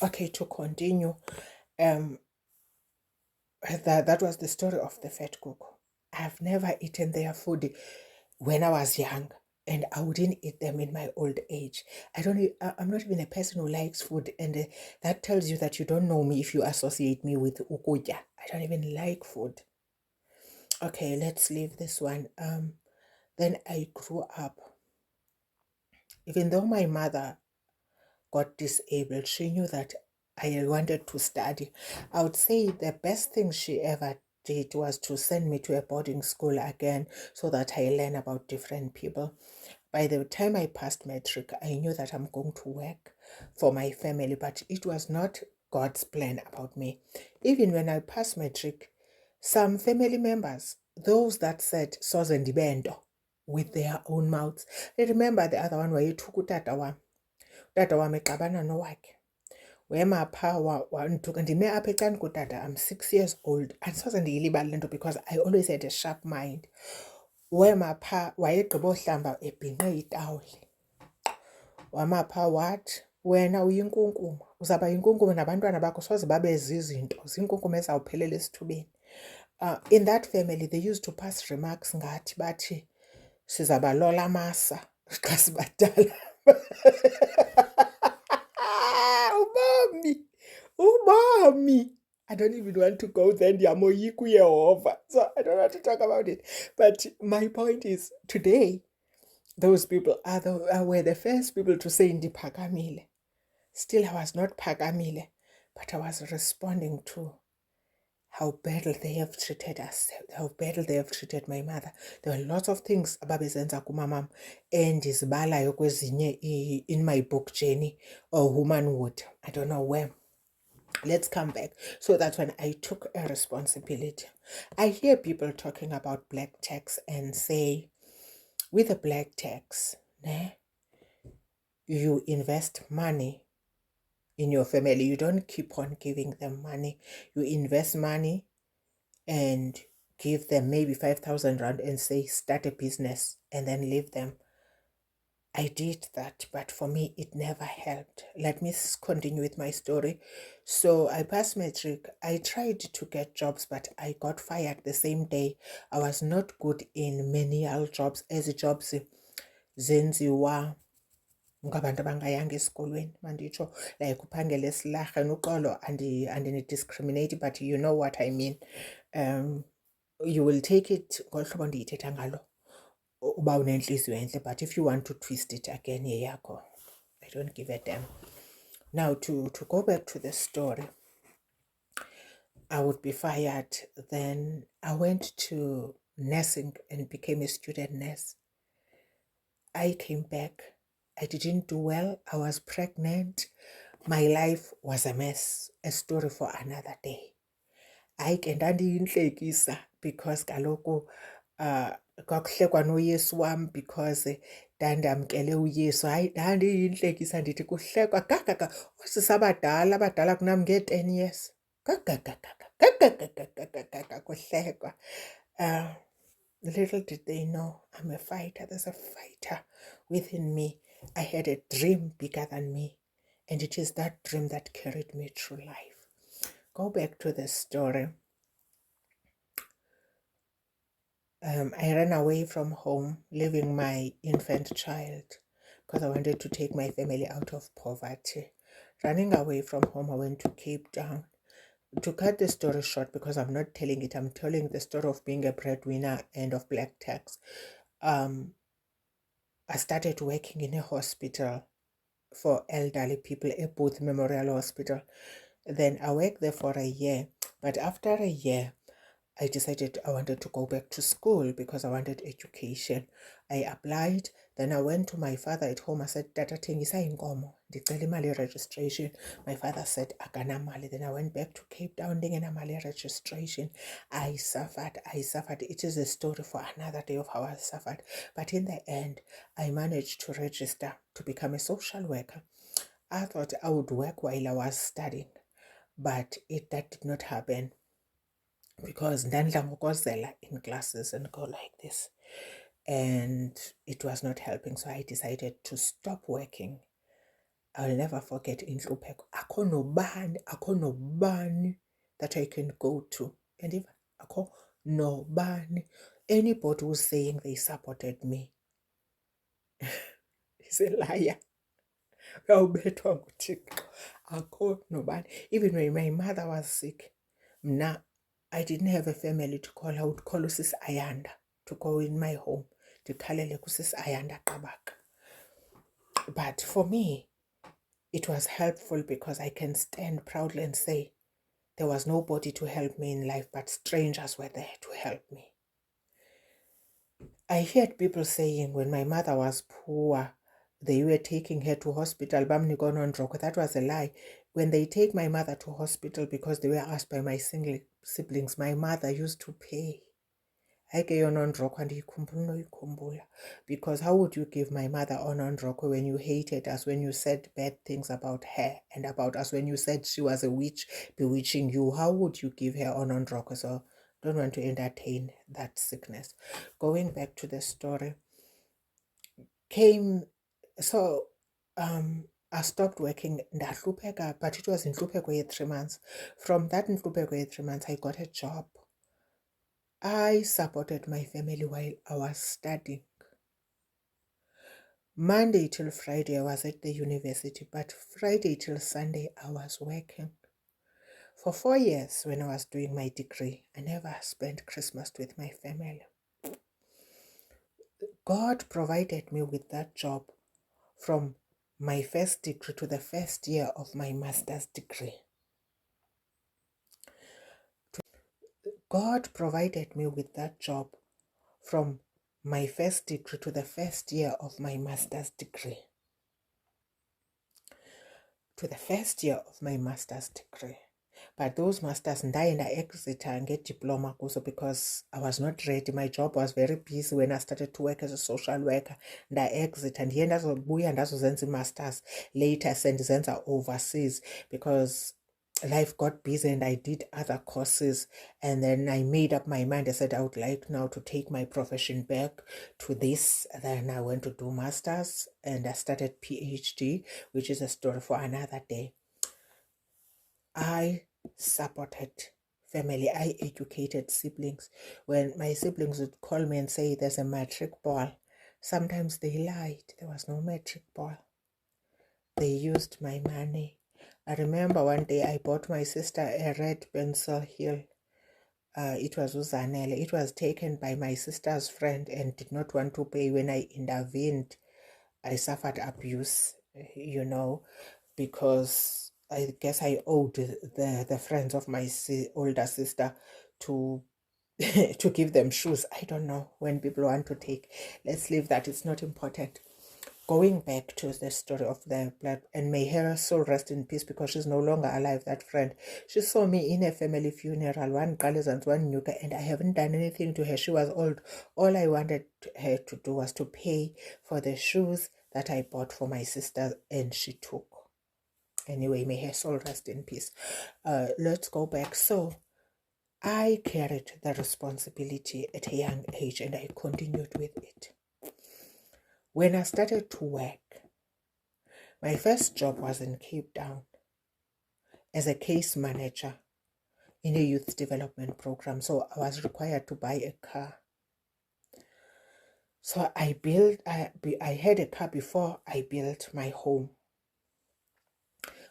Okay, to continue, um, that was the story of the fat cook. I've never eaten their food when I was young, and I wouldn't eat them in my old age. I'm not even a person who likes food, and that tells you that you don't know me if you associate me with ukudya. I don't even like food. Okay, let's leave this one. Then I grew up. Even though my mother got disabled, she knew that I wanted to study. I would say the best thing she ever did was to send me to a boarding school again so that I learn about different people. By the time I passed matric, I knew that I'm going to work for my family, but it was not God's plan about me. Even when I passed matric, some family members, those that said soze ndibendo with their own mouths, I remember the other one where you took utata wam exabana nowakhe wema phaa ndime apha ecani kutata. I'm 6 years old. Andisoze ndiyilibale le nto because I always had a sharp mind. Wema phaa wayegqiba ohlamba ebhinqe itawuli. Wama phaa wathi, wena uyinkunkuma, uzawuba yinkunkuma nabantwana bakho soze babe zizinto, ziinkunkuma ezawuphelela esithubeni. In that family, they used to pass remarks ngathi bathi sizabalola amasa xa sibadala. Umami. I don't even want to go there. Ndiyamoyika uYehova. So I don't want to talk about it. But my point is, today, those people were the first people to say ndiphakamile. Still, I was not phakamile, but I was responding to how badly they have treated us, how badly they have treated my mother. There were lots of things ababezenza kumamam endizibalayo kwezinye in my book journey or womanhood. I don't know where. Let's come back. So that's when I took a responsibility. I hear people talking about black tax and say, with a black tax, you invest money in your family. You don't keep on giving them money. You invest money and give them maybe 5,000 rand and say, start a business and then leave them. I did that, but for me, it never helped. Let me continue with my story. So I passed matric. I tried to get jobs, but I got fired the same day. I was not good in menial jobs, as jobs zenziwa ngabantu abangayanga esikolweni manditsho, like uphangela esilarheni. Uxolo andini-discriminate, but you know what I mean. You will take it ngolu hlobo ndiyithetha ngalo uba unentliziyo entle, but if you want to twist it again, yeyakho. I don't give a damn. Now, to go back to the story, I would be fired. Then I went to nursing and became a student nurse. I came back. I didn't do well. I was pregnant. My life was a mess. A story for another day. Hayi ke ndandiyintlekisa because kaloku kwakuhlekwa noyesu wam because ndandamkele uyesu. Hayi, ndandiyintlekisa ndithi kuhlekwa gagagaga oosisi abadala kunam ngee-10 years. Gagagagagagagagagaga kuhlekwa. Little did they know I'm a fighter. There's a fighter within me. I had a dream bigger than me, and it is that dream that carried me through life. Go back to the story. I ran away from home, leaving my infant child, because I wanted to take my family out of poverty. Running away from home, I went to Cape Town. To cut the story short, because I'm not telling it, I'm telling the story of being a breadwinner and of black tax. I started working in a hospital for elderly people, a Booth Memorial Hospital. Then I worked there for a year. But after a year, I decided I wanted to go back to school because I wanted education. I applied. Then I went to my father at home. I said, Tata, thengisa inkomo, ndicela imali registration. My father said, akanamali. Then I went back to Cape Town, ndingenamali registration. I suffered. It is a story for another day of how I suffered. But in the end, I managed to register to become a social worker. I thought I would work while I was studying, but that did not happen because ndandla ngokozela in classes and go like this, and it was not helping. So I decided to stop working I'll never forget inhlupheko. Akho nobani that I can go to. And even akho nobani. Anybody who's saying they supported me is a liar. Uyawubethwa nguThixo. Akho nobani. Even when my mother was sick, I didn't have a family to call. I would call uSis Ayanda to go in my home. Ndikhalele kuSis Ayanda Qabaka. But for me, it was helpful because I can stand proudly and say there was nobody to help me in life, but strangers were there to help me. I heard people saying when my mother was poor, they were taking her to hospital. That was a lie. When they take my mother to hospital because they were asked by my siblings, my mother used to pay. Because how would you give my mother onondroko when you hated us, when you said bad things about her and about us, when you said she was a witch bewitching you? How would you give her onondroko? So don't want to entertain that sickness. Going back to the story, I stopped working ndahlupheka, but it was inhlupheko ye 3 months. From that inhlupheko ye 3 months, I got a job. I supported my family while I was studying. Monday till Friday I was at the university, but Friday till Sunday I was working. For 4 years when I was doing my degree, I never spent Christmas with my family. God provided me with that job from my first degree to the first year of my master's degree. God provided me with that job from my first degree to the first year of my master's degree. But those masters ndaye nda-exita nge-diploma kuzo because I was not ready. My job was very busy when I started to work as a social worker. Nda-exita ndiye ndazobuya ndazozenza i-masters later sendizenza overseas because life got busy and I did other courses, and then I made up my mind. I said I would like now to take my profession back to this. Then I went to do masters and I started PhD, which is a story for another day. I supported family. I educated siblings. When my siblings would call me and say there's a matric ball, sometimes they lied. There was no matric ball. They used my money. I remember one day I bought my sister a red pencil hill. It was Uzanele. It was taken by my sister's friend and did not want to pay. When I intervened, I suffered abuse, because I guess I owed the friends of my older sister to to give them shoes. I don't know when people want to take. Let's leave that. It's not important. Going back to the story of the blood, and may her soul rest in peace because she's no longer alive, that friend. She saw me in a family funeral, one Galazans, one Nuka, and I haven't done anything to her. She was old. All I wanted her to do was to pay for the shoes that I bought for my sister, and she took. Anyway, may her soul rest in peace. Let's go back. So I carried the responsibility at a young age and I continued with it. When I started to work, my first job was in Cape Town as a case manager in a youth development program. So I was required to buy a car. So I had a car before I built my home.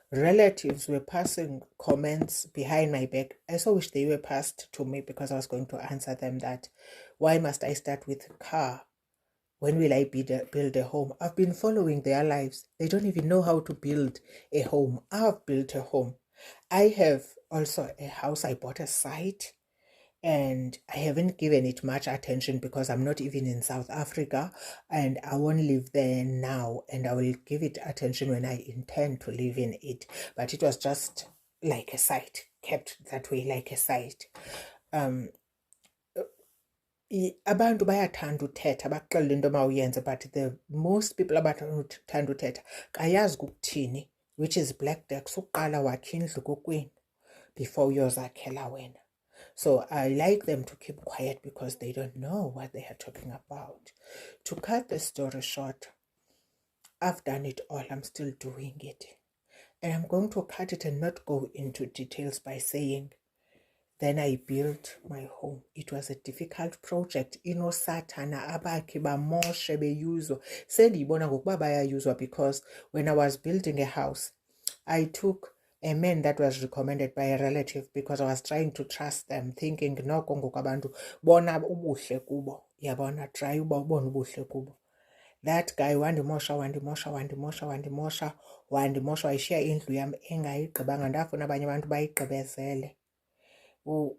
Relatives were passing comments behind my back. I so wish they were passed to me because I was going to answer them that, why must I start with a car? When will I build a home? I've been following their lives. They don't even know how to build a home. I've built a home. I have also a house. I bought a site and I haven't given it much attention because I'm not even in South Africa and I won't live there now, and I will give it attention when I intend to live in it. But it was just like a site, kept that way like a site. Abantu bayathanda uthetha baxelela into mawuyenze, but the most people abathanda uthetha kayazi ukuthini, which is black tax. Uqala wakhe indlu kokwenu before uyozakhela wena. So I like them to keep quiet because they don't know what they are talking about. To cut the story short, I've done it all. I'm still doing it. And I'm going to cut it and not go into details by saying, then I built my home. It was a difficult project. Sathana abakhe bamoshe beyuzwa. Sendiyibona ngokuba bayayuzwa because when I was building a house, I took a man that was recommended by a relative because I was trying to trust them, thinking noko ngoku abantu bona ubuhle kubo. Yabona, try uba ubone ubuhle kubo. That guy wandimosha wayishiya indlu yam engayigqibanga, ndafuna abanye abantu bayigqibezele.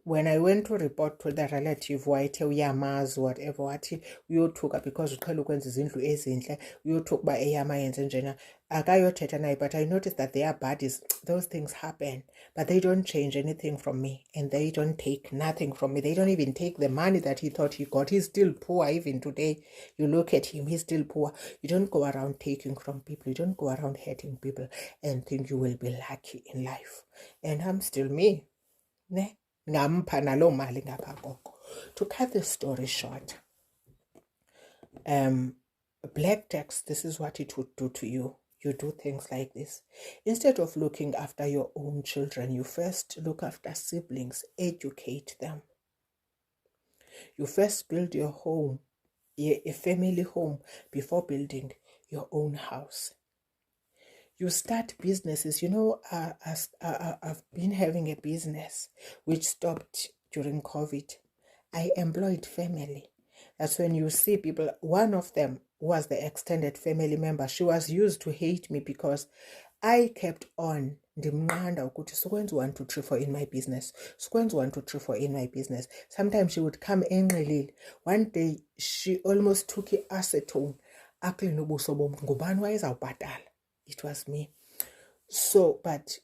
When I went to report to the relative wayethe uyamazi whatever, wathi uyothuka because uqhele ukwenza izindlu ezinhle, uyothuka uba eyam ayenze njena, akayothetha naye. But I noticed that they are buddies. Those things happen, but they don't change anything from me, and they don't take nothing from me. They don't even take the money that he thought he got. He's still poor even today. You look at him, he's still poor. You don't go around taking from people. You don't go around hurting people and think you will be lucky in life. And I'm still me. Ne? To cut the story short, black tax, this is what it would do to you. You do things like this. Instead of looking after your own children, you first look after siblings, educate them. You first build your home, a family home, before building your own house. You start businesses. I've been having a business which stopped during COVID. I employed family. That's when you see people. One of them was the extended family member. She was used to hate me because I kept on ndimnqanda ukuthi sukwenza 1 2 3 4 in my business. Sukwenza 1 2 3 4 in my business. Sometimes she would come enqilile. One day she almost took i-acetone akline ubuso bom. Ngubani wayezawubhatala? It was me. So, but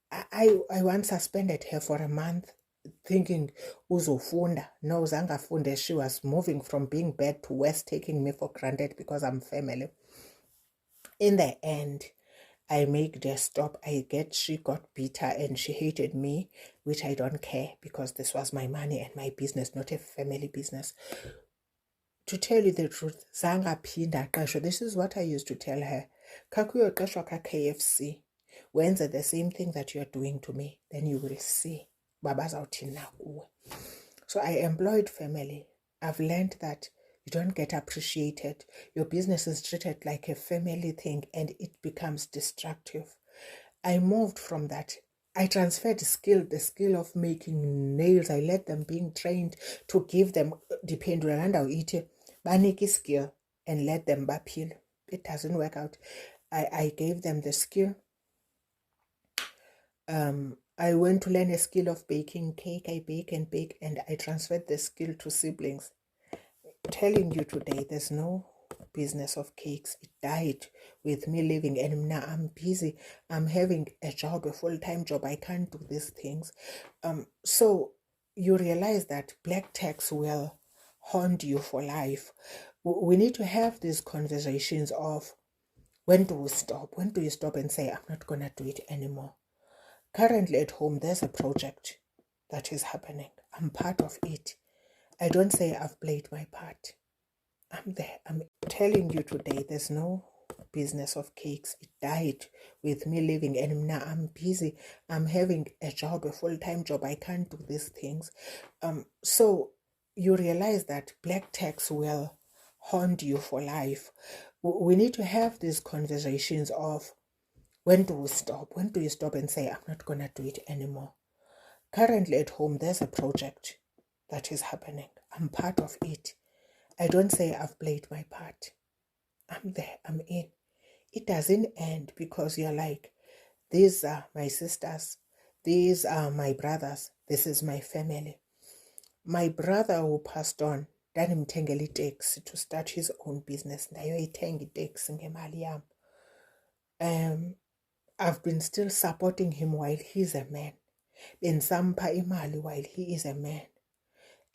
I once suspended her for a month, thinking uzofunda. No, zangafunde. She was moving from being bad to worse, taking me for granted because I'm family. In the end, I made her stop. She got bitter and she hated me, which I don't care because this was my money and my business, not a family business. To tell you the truth, zangaphinda qeshwa. This is what I used to tell her. Kakuyo qeshwa ka KFC. Wenza the same thing that you are doing to me, then you will see. Babazawuthini kuwe. So I employed family. I've learned that you don't get appreciated. Your business is treated like a family thing and it becomes destructive. I moved from that. I transferred the skill of making nails. I let them being trained to give them, depend on it, baniki skill and let them baphile. It doesn't work out. I gave them the skill. I went to learn a skill of baking cake. I bake and I transferred the skill to siblings. Telling you today, there's no business of cakes. It died with me leaving, and now I'm busy. I'm having a job, a full-time job. I can't do these things. So you realize that black tax will haunt you for life. We need to have these conversations of when do we stop? When do you stop and say, I'm not going to do it anymore? Currently at home, there's a project that is happening. I'm part of it. I don't say I've played my part. I'm there. I'm telling you today, there's no business of cakes. It died with me leaving, and now I'm busy. I'm having a job, a full-time job. I can't do these things. So you realize that black tax will haunt you for life. We need to have these conversations of when do we stop? When do you stop and say, I'm not going to do it anymore? Currently at home, there's a project that is happening. I'm part of it. I don't say I've played my part. I'm there. I'm in. It doesn't end because you're like, these are my sisters. These are my brothers. This is my family. My brother who passed on, ndanimthengela iteksi to start his own business. Ndayoyithenga iteksi ngemali yam. I've been still supporting him while he's a man. Bensampha imali while he is a man.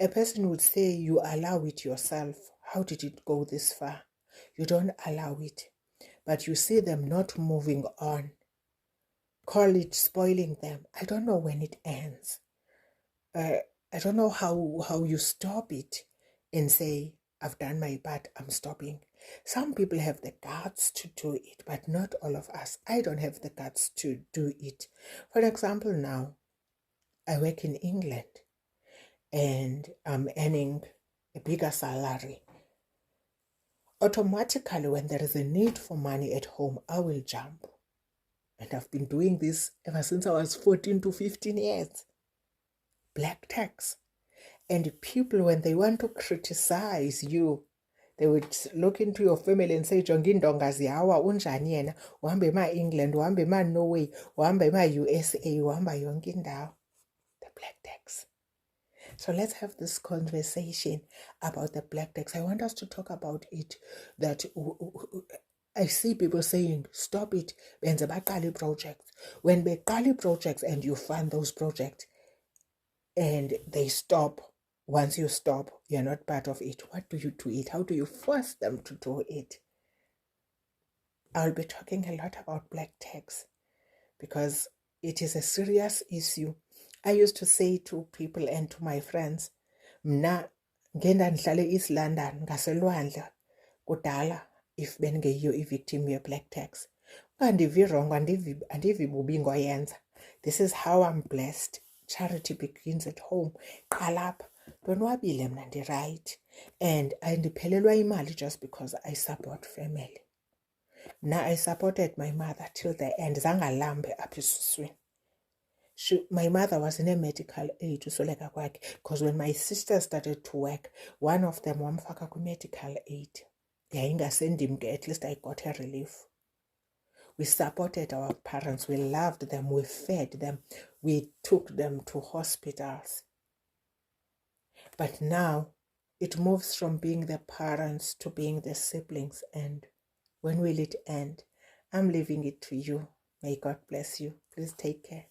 A person would say you allow it yourself. How did it go this far? You don't allow it. But you see them not moving on. Call it spoiling them. I don't know when it ends. I don't know how you stop it and say, I've done my part, I'm stopping. Some people have the guts to do it, but not all of us. I don't have the guts to do it. For example, now I work in England and I'm earning a bigger salary. Automatically, when there is a need for money at home, I will jump. And I've been doing this ever since I was 14 to 15 years. Black tax. And people, when they want to criticize you, they would look into your family and say, Jongi Ndonga ziyawa unjani yena, uhambe ema England, uhambe ema Norway, uhambe ema USA, uhamba yonke indawo. The black tax. So let's have this conversation about the black tax. I want us to talk about it, that I see people saying, stop it, benze baqale projects. When beqale projects and you fund those projects and they stop, once you stop, you're not part of it. What do you do it? How do you force them to do it? I'll be talking a lot about black tax because it is a serious issue. I used to say to people and to my friends, mna ngenda ndihlale East London ngaselwandle kudala if bengeyiyo i-victim ye-black tax. Ungandivi wrong, andivi bubi ngoyenza. This is how I'm blessed. Charity begins at home. Qala apha ndonwabile mna, ndi-right, and andiphelelwa imali just because I support family. Now I supported my mother till the end. Zangalambe apha esuswini. My mother was in a medical aid usoleka kwakhe, because when my sister started to work, one of them wamfaka ku-medical aid. Yayingasendim ke, at least I got a relief. We supported our parents, we loved them, we fed them, we took them to hospitals. But now it moves from being the parents to being the siblings, and when will it end? I'm leaving it to you. May God bless you. Please take care.